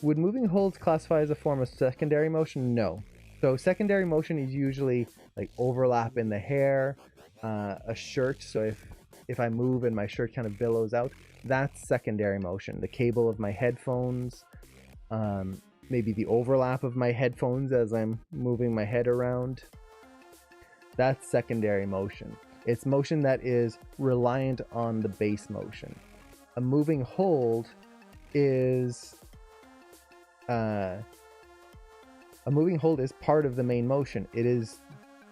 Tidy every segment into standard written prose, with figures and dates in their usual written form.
would moving holds classify as a form of secondary motion? No. So secondary motion is usually like overlap in the hair, a shirt. So if I move and my shirt kind of billows out, that's secondary motion. The cable of my headphones, maybe the overlap of my headphones as I'm moving my head around. That's secondary motion. It's motion that is reliant on the base motion. A moving hold is a moving hold is part of the main motion. It is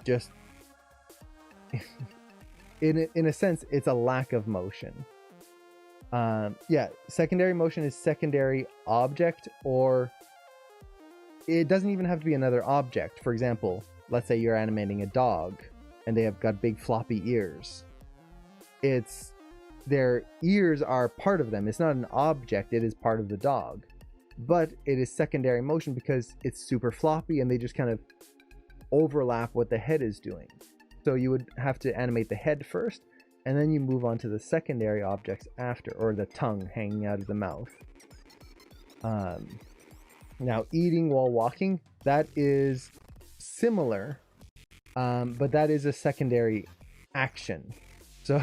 just in a sense, it's a lack of motion. Yeah, secondary motion is secondary object, or it doesn't even have to be another object. For example, let's say you're animating a dog and they have got big floppy ears. Their ears are part of them. It's not an object, it is part of the dog. But it is secondary motion because it's super floppy and they just kind of overlap what the head is doing. So you would have to animate the head first, and then you move on to the secondary objects after, or the tongue hanging out of the mouth. Now, eating while walking, that is similar, but that is a secondary action. So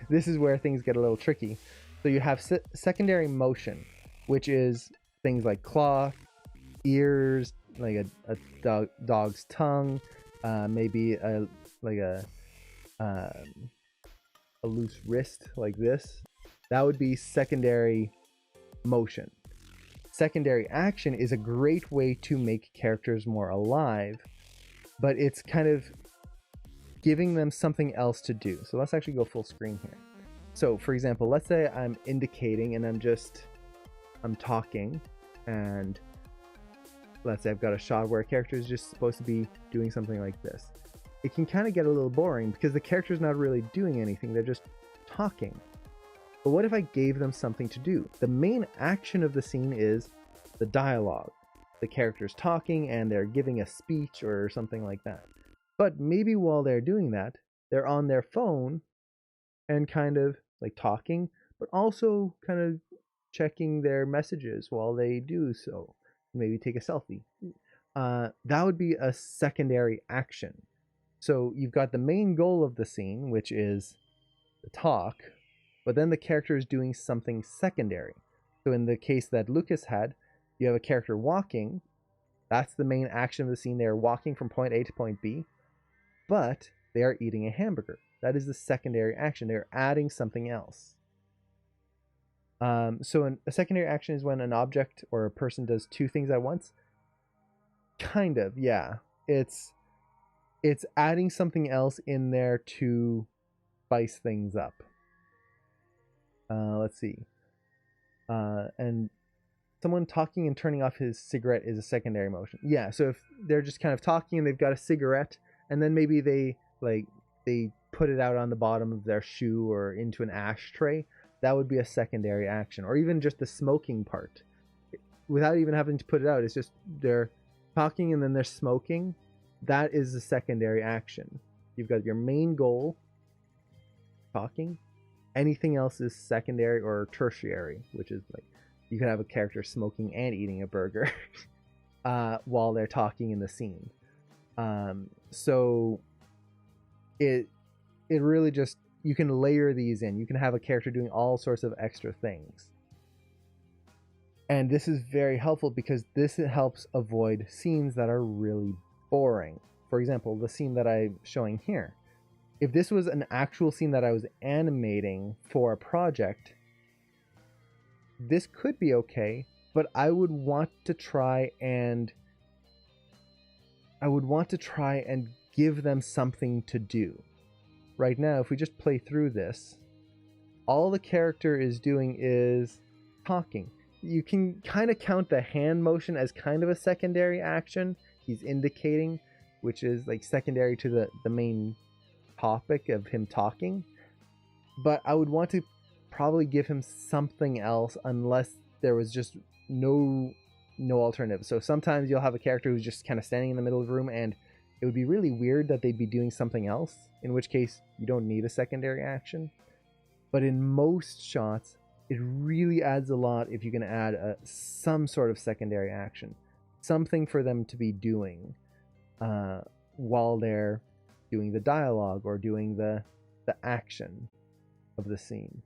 this is where things get a little tricky. So you have secondary motion, which is things like claw, ears, like a dog's tongue, maybe a loose wrist like this. That would be secondary motion. Secondary action is a great way to make characters more alive, but it's kind of giving them something else to do. So let's actually go full screen here. So for example, let's say I'm indicating and I'm talking, and let's say I've got a shot where a character is just supposed to be doing something like this. It can kind of get a little boring because the character's not really doing anything, they're just talking. But what if I gave them something to do? The main action of the scene is the dialogue. The character's talking and they're giving a speech or something like that. But maybe while they're doing that, they're on their phone and kind of like talking, but also kind of checking their messages while they do so. Maybe take a selfie. That would be a secondary action. So you've got the main goal of the scene, which is the talk, but then the character is doing something secondary. So in the case that Lucas had, you have a character walking. That's the main action of the scene. They're walking from point A to point B, but they are eating a hamburger. That is the secondary action. They're adding something else. So a secondary action is when an object or a person does two things at once. Kind of, yeah. It's adding something else in there to spice things up. Let's see. And someone talking and turning off his cigarette is a secondary motion. Yeah, so if they're just kind of talking and they've got a cigarette, and then maybe they put it out on the bottom of their shoe or into an ashtray, that would be a secondary action. Or even just the smoking part. Without even having to put it out, it's just they're talking and then they're smoking. That is a secondary action. You've got your main goal, talking. Anything else is secondary or tertiary, which is like you could have a character smoking and eating a burger while they're talking in the scene. So it really just, you can layer these in. You can have a character doing all sorts of extra things. And this is very helpful because this helps avoid scenes that are really boring. For example, the scene that I'm showing here. If this was an actual scene that I was animating for a project, this could be okay, but I would want to try and give them something to do. Right now, if we just play through this, all the character is doing is talking. You can kind of count the hand motion as kind of a secondary action. He's indicating, which is like secondary to the main topic of him talking. But I would want to probably give him something else unless there was just no alternative. So sometimes you'll have a character who's just kind of standing in the middle of the room and it would be really weird that they'd be doing something else, in which case you don't need a secondary action. But in most shots, it really adds a lot if you can add some sort of secondary action, something for them to be doing while they're doing the dialogue or doing the action of the scene.